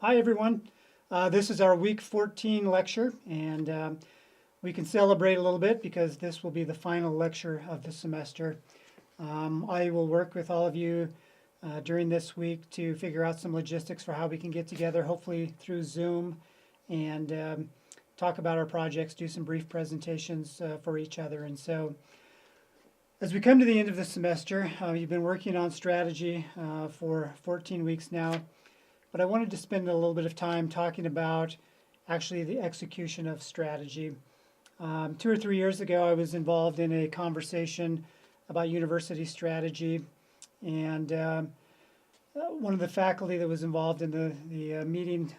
Hi, everyone. This is our week 14 lecture, and we can celebrate a little bit because this will be the final lecture of the semester. I will work with all of you during this week to figure out some logistics for how we can get together, hopefully through Zoom, and talk about our projects, do some brief presentations for each other. And so, as we come to the end of the semester, you've been working on strategy for 14 weeks now. But I wanted to spend a little bit of time talking about actually the execution of strategy. 2 or 3 years ago, I was involved in a conversation about university strategy, and one of the faculty that was involved in the meeting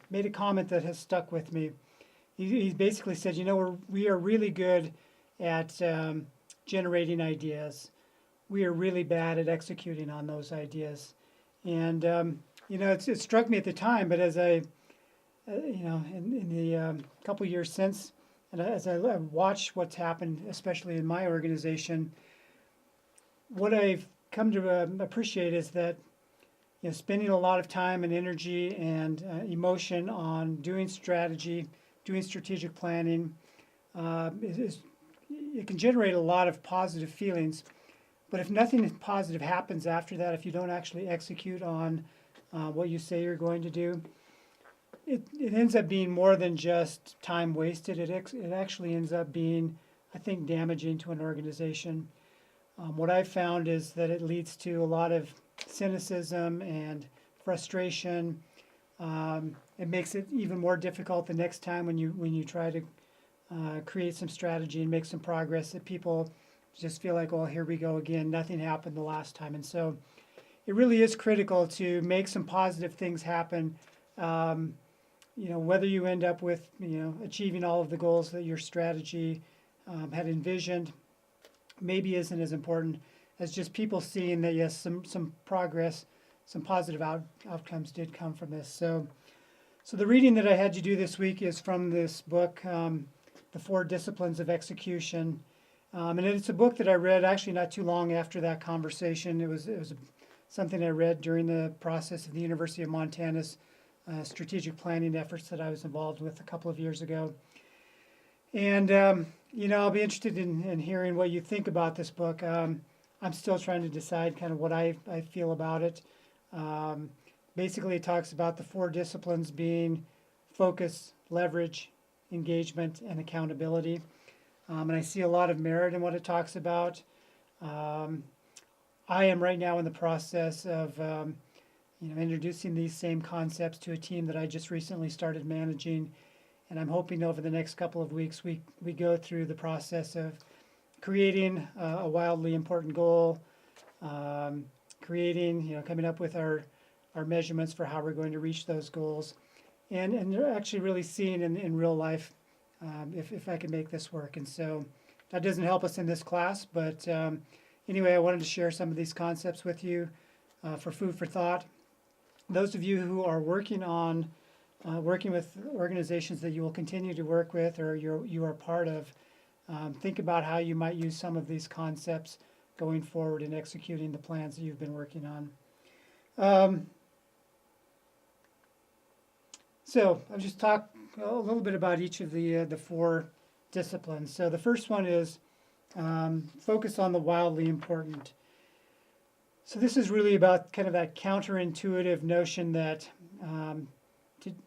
made a comment that has stuck with me. He basically said, we are really good at generating ideas. We are really bad at executing on those ideas. And it struck me at the time, but as in the couple years since, and as I watch what's happened, especially in my organization, what I've come to appreciate is that spending a lot of time and energy and emotion on doing strategy, doing strategic planning, it can generate a lot of positive feelings. But if nothing positive happens after that, if you don't actually execute on what you say you're going to do, it ends up being more than just time wasted. It actually ends up being, I think, damaging to an organization. What I've found is that it leads to a lot of cynicism and frustration. It makes it even more difficult the next time when you try to create some strategy and make some progress, that people just feel like, well, here we go again. Nothing happened the last time. And so it really is critical to make some positive things happen. Whether you end up with, achieving all of the goals that your strategy had envisioned, maybe isn't as important as just people seeing that, yes, some progress, some positive outcomes did come from this. So the reading that I had you do this week is from this book, The Four Disciplines of Execution. And it's a book that I read actually not too long after that conversation. It was something I read during the process of the University of Montana's strategic planning efforts that I was involved with a couple of years ago. And, I'll be interested in hearing what you think about this book. I'm still trying to decide kind of what I feel about it. Basically, it talks about the four disciplines being focus, leverage, engagement, and accountability. And I see a lot of merit in what it talks about. I am right now in the process of introducing these same concepts to a team that I just recently started managing, and I'm hoping over the next couple of weeks we go through the process of creating a wildly important goal, coming up with our measurements for how we're going to reach those goals, and they're actually really seeing in real life if I can make this work. And so that doesn't help us in this class, but anyway, I wanted to share some of these concepts with you for food for thought. Those of you who are working with organizations that you will continue to work with or you are part of, think about how you might use some of these concepts going forward in executing the plans that you've been working on. So I'll just talk a little bit about each of the four disciplines. So the first one is focus on the wildly important. So this is really about kind of that counterintuitive notion that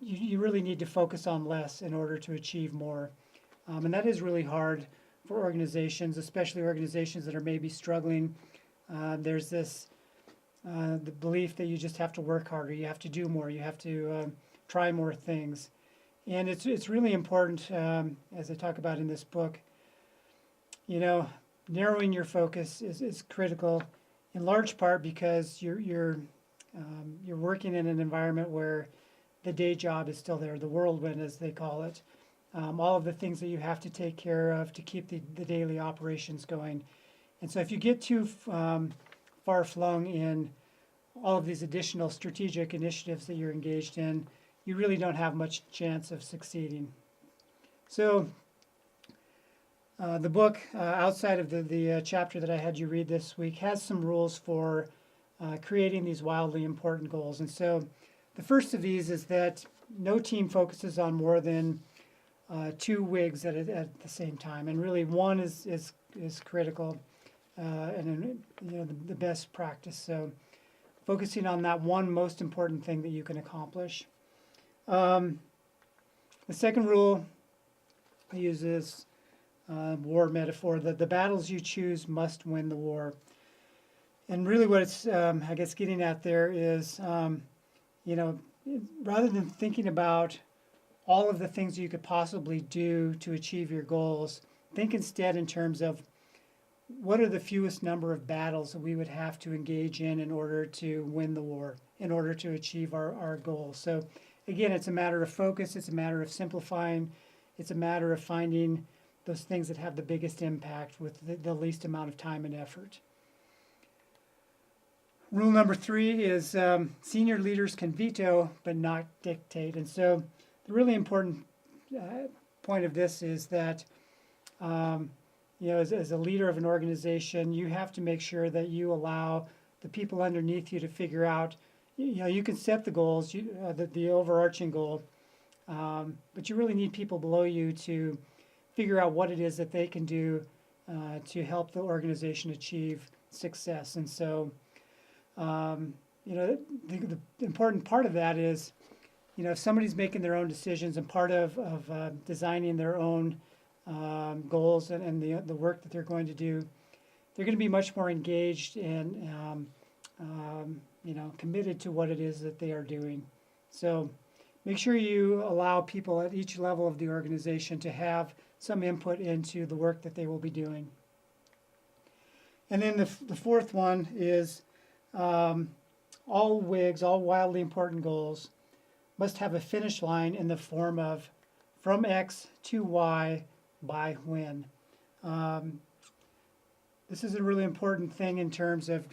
you really need to focus on less in order to achieve more. And that is really hard for organizations, especially organizations that are maybe struggling. There's this the belief that you just have to work harder, you have to do more, you have to try more things. And it's really important, as I talk about in this book, narrowing your focus is critical, in large part because you're working in an environment where the day job is still there, the whirlwind as they call it, all of the things that you have to take care of to keep the daily operations going. And so if you get too far flung in all of these additional strategic initiatives that you're engaged in, you really don't have much chance of succeeding. So the book, outside of the chapter that I had you read this week, has some rules for creating these wildly important goals. And so the first of these is that no team focuses on more than 2 WIGs at the same time, and really one is critical and the best practice. So focusing on that one most important thing that you can accomplish. The second rule I use this war metaphor that the battles you choose must win the war. And really what it's, I guess, getting at there is, rather than thinking about all of the things you could possibly do to achieve your goals, think instead in terms of what are the fewest number of battles that we would have to engage in order to win the war, in order to achieve our goals. So again, it's a matter of focus, it's a matter of simplifying, it's a matter of finding those things that have the biggest impact with the least amount of time and effort. Rule number 3 is senior leaders can veto but not dictate. And so the really important point of this is that as a leader of an organization, you have to make sure that you allow the people underneath you to figure out, you can set the goals, the overarching goal, but you really need people below you to figure out what it is that they can do to help the organization achieve success. And so, the important part of that is, if somebody's making their own decisions and part of designing their own goals and the work that they're going to do, they're going to be much more engaged and committed to what it is that they are doing. So make sure you allow people at each level of the organization to have some input into the work that they will be doing. And then the fourth one is all WIGs, all wildly important goals, must have a finish line in the form of from X to Y by when. This is a really important thing in terms of,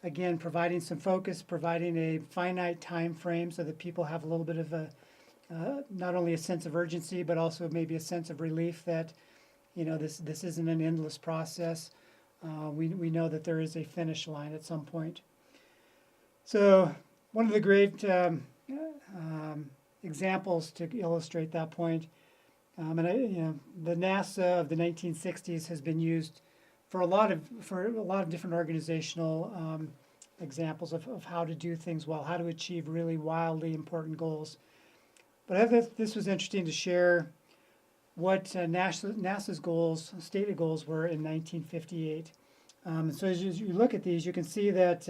again, providing some focus, providing a finite time frame so that people have a little bit of not only a sense of urgency, but also maybe a sense of relief that, this isn't an endless process. We know that there is a finish line at some point. So one of the great examples to illustrate that point, the NASA of the 1960s has been used for a lot of different organizational examples of how to do things well, how to achieve really wildly important goals. But I thought this was interesting to share what NASA's goals, stated goals, were in 1958. So as you look at these, you can see that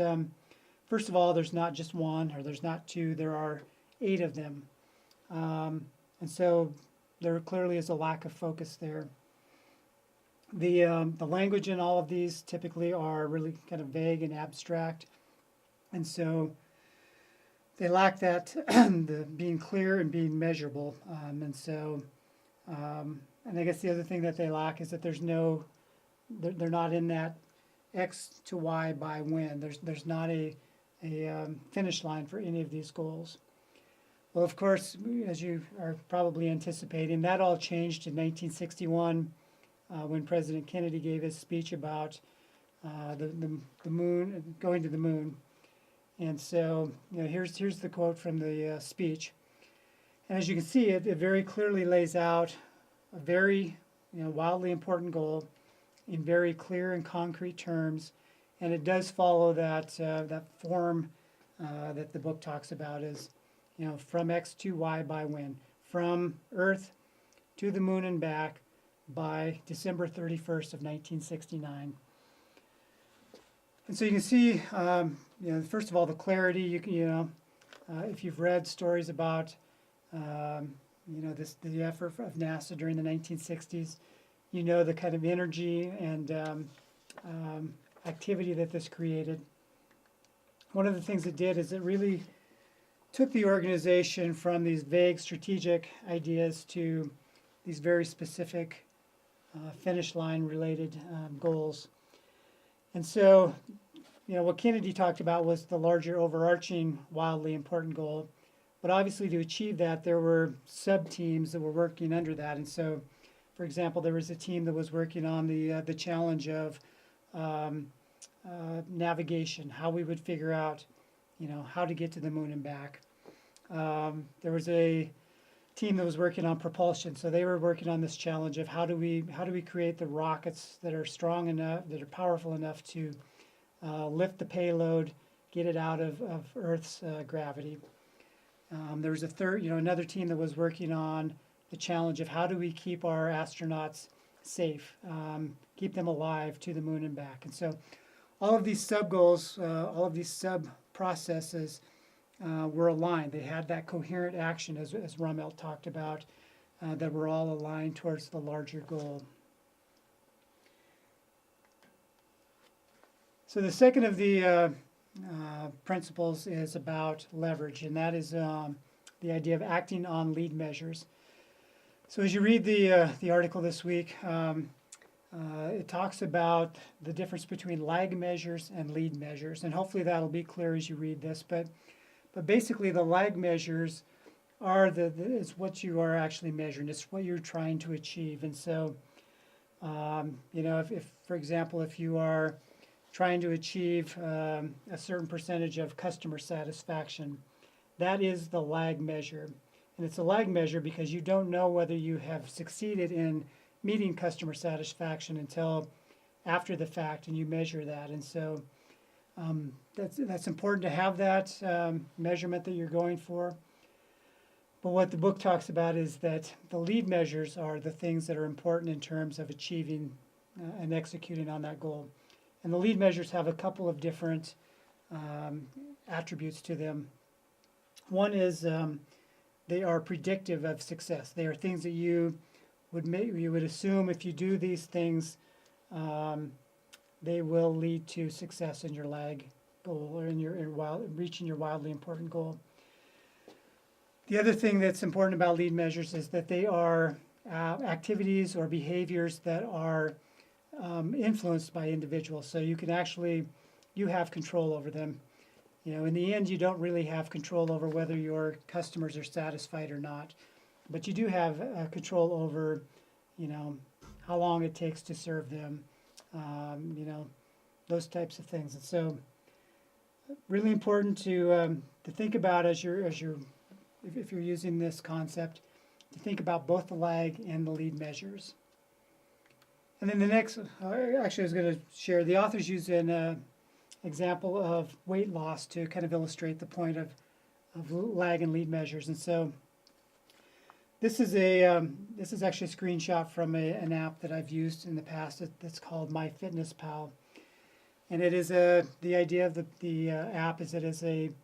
first of all, there's not just one or there's not two, there are 8 of them. And so there clearly is a lack of focus there. The language in all of these typically are really kind of vague and abstract. And so they lack that the being clear and being measurable. And I guess the other thing that they lack is that they're not in that X to Y by when. There's not a finish line for any of these goals. Well, of course, as you are probably anticipating, that all changed in 1961 when President Kennedy gave his speech about the moon, going to the moon. And so, here's the quote from the speech. And as you can see, it very clearly lays out a very wildly important goal in very clear and concrete terms. And it does follow that form that the book talks about as, from X to Y by when. From Earth to the moon and back by December 31st of 1969. And so you can see, first of all, the clarity. If you've read stories about, the effort of NASA during the 1960s, the kind of energy and activity that this created. One of the things it did is it really took the organization from these vague strategic ideas to these very specific finish line related goals. And so, what Kennedy talked about was the larger overarching wildly important goal. But obviously to achieve that, there were sub-teams that were working under that. And so, for example, there was a team that was working on the challenge of navigation, how we would figure out, how to get to the moon and back. There was a team that was working on propulsion, so they were working on this challenge of how do we create the rockets that are strong enough, that are powerful enough to lift the payload, get it out of Earth's gravity. There was another team that was working on the challenge of how do we keep our astronauts safe, keep them alive to the moon and back. And so all of these sub goals, all of these sub processes were aligned. They had that coherent action, as Rommelt talked about, that were all aligned towards the larger goal. So the second of the principles is about leverage, and that is the idea of acting on lead measures. So as you read the article this week, it talks about the difference between lag measures and lead measures, and hopefully that'll be clear as you read this. But basically, the lag measures are is what you are actually measuring. It's what you're trying to achieve. And so, if for example, if you are trying to achieve a certain percentage of customer satisfaction, that is the lag measure. And it's a lag measure because you don't know whether you have succeeded in meeting customer satisfaction until after the fact, and you measure that. And so that's important to have that measurement that you're going for. But what the book talks about is that the lead measures are the things that are important in terms of achieving and executing on that goal. And the lead measures have a couple of different attributes to them. One is they are predictive of success. They are things that you would assume if you do these things, they will lead to success in your lag goal or in reaching your wildly important goal. The other thing that's important about lead measures is that they are activities or behaviors that are influenced by individuals. So you have control over them. In the end, you don't really have control over whether your customers are satisfied or not, but you do have control over, how long it takes to serve them, those types of things. And so, really important to think about if you're using this concept, to think about both the lag and the lead measures. And then the next, actually, I was going to share, the authors use an example of weight loss to kind of illustrate the point of lag and lead measures. And so this is actually a screenshot from an app that I've used in the past that's called MyFitnessPal. And it is the idea of the app is it is an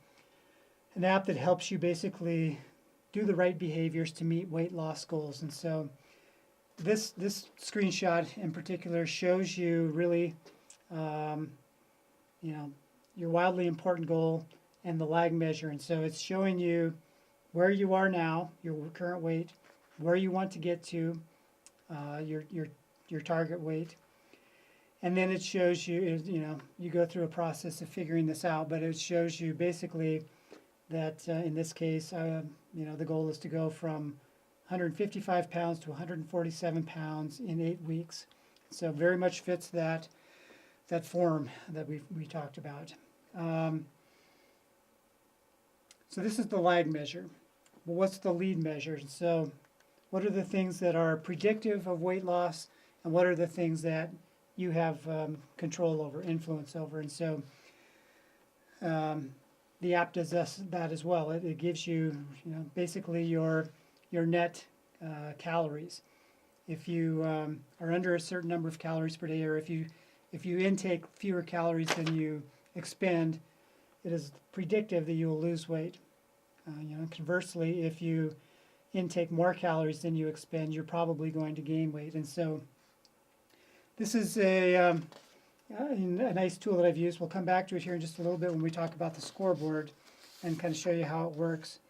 app that helps you basically do the right behaviors to meet weight loss goals. And so this screenshot in particular shows you really your wildly important goal and the lag measure. And so it's showing you where you are now, your current weight, where you want to get to, your target weight. And then it shows you, you go through a process of figuring this out, but it shows you basically that in this case, the goal is to go from 155 pounds to 147 pounds in 8 weeks. So very much fits that form that we talked about. So this is the lag measure. Well, what's the lead measure? So what are the things that are predictive of weight loss, and what are the things that you have control over, influence over? And so the app does that as well. It gives you, basically your net calories. If you are under a certain number of calories per day, or if you intake fewer calories than you expend, it is predictive that you will lose weight. Conversely, if you intake more calories than you expend, you're probably going to gain weight. And so this is a nice tool that I've used. We'll come back to it here in just a little bit when we talk about the scoreboard and kind of show you how it works.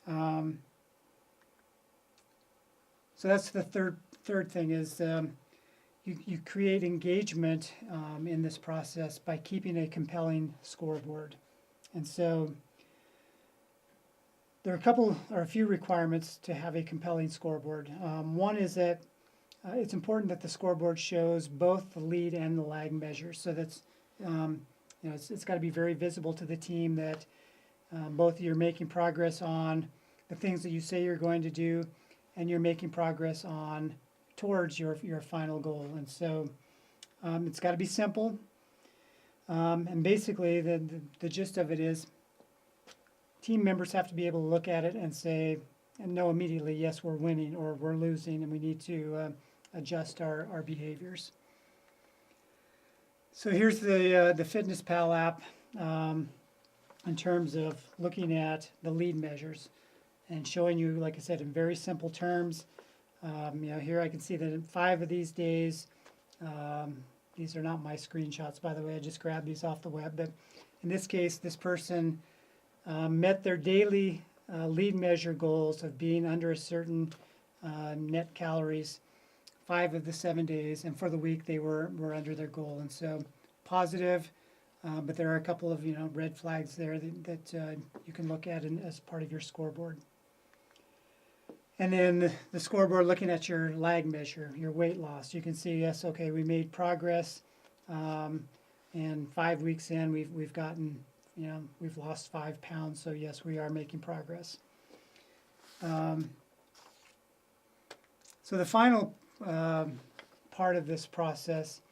So that's the third thing is you create engagement in this process by keeping a compelling scoreboard. And so there are a few requirements to have a compelling scoreboard. One is that it's important that the scoreboard shows both the lead and the lag measures. So that's it's got to be very visible to the team that both you're making progress on the things that you say you're going to do, and you're making progress on towards your final goal. And so it's got to be simple. And basically, the gist of it is team members have to be able to look at it and say, and know immediately, yes, we're winning or we're losing, and we need to adjust our behaviors. So here's the FitnessPal app in terms of looking at the lead measures and showing you, like I said, in very simple terms. Here I can see that in 5 of these days, these are not my screenshots, by the way, I just grabbed these off the web, but in this case, this person met their daily lead measure goals of being under a certain net calories 5 of the 7 days, and for the week they were under their goal. And so positive, but there are a couple of red flags there that you can look at as part of your scoreboard. And then the scoreboard, looking at your lag measure, your weight loss, you can see, yes, okay, we made progress, and 5 weeks in, we've gotten, we've lost 5 pounds, so yes, we are making progress. So the final part of this process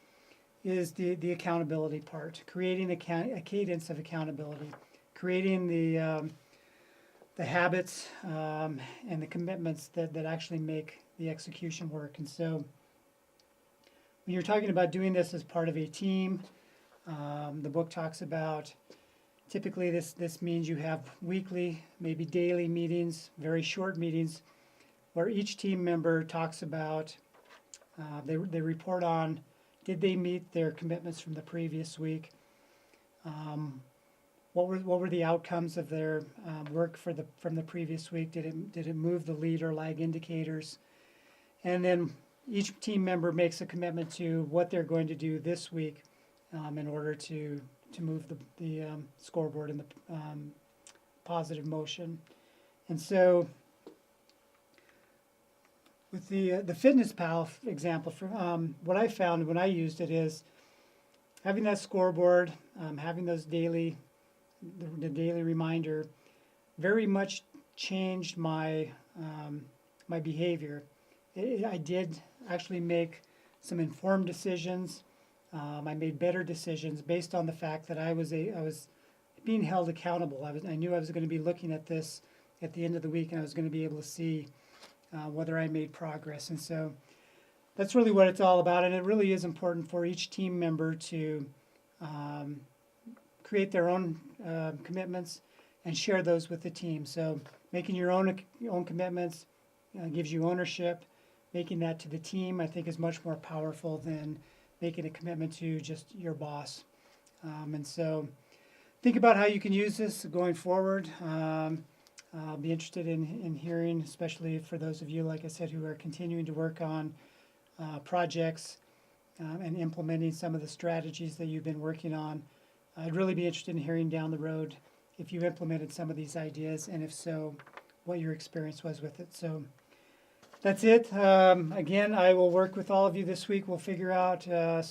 is the accountability part, creating a cadence of accountability, creating the habits and the commitments that actually make the execution work. And so when you're talking about doing this as part of a team, the book talks about typically this means you have weekly, maybe daily meetings, very short meetings, where each team member talks about, they report on, did they meet their commitments from the previous week? What were the outcomes of their work from the previous week? Did it move the lead or lag indicators? And then each team member makes a commitment to what they're going to do this week in order to move the scoreboard in the positive motion. And so with the FitnessPal example, what I found when I used it is having that scoreboard, having those daily, the daily reminder, very much changed my my behavior. I did actually make some informed decisions. I made better decisions based on the fact that I was being held accountable. I knew I was going to be looking at this at the end of the week, and I was going to be able to see whether I made progress. And so that's really what it's all about. And it really is important for each team member to create their own commitments and share those with the team. So making your own commitments gives you ownership. Making that to the team, I think, is much more powerful than making a commitment to just your boss. And so think about how you can use this going forward. I'll be interested in hearing, especially for those of you, like I said, who are continuing to work on projects and implementing some of the strategies that you've been working on. I'd really be interested in hearing down the road if you've implemented some of these ideas, and if so, what your experience was with it. So that's it. Again, I will work with all of you this week. We'll figure out a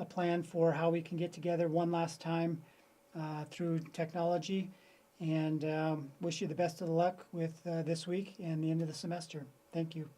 plan for how we can get together one last time through technology, and wish you the best of luck with this week and the end of the semester. Thank you.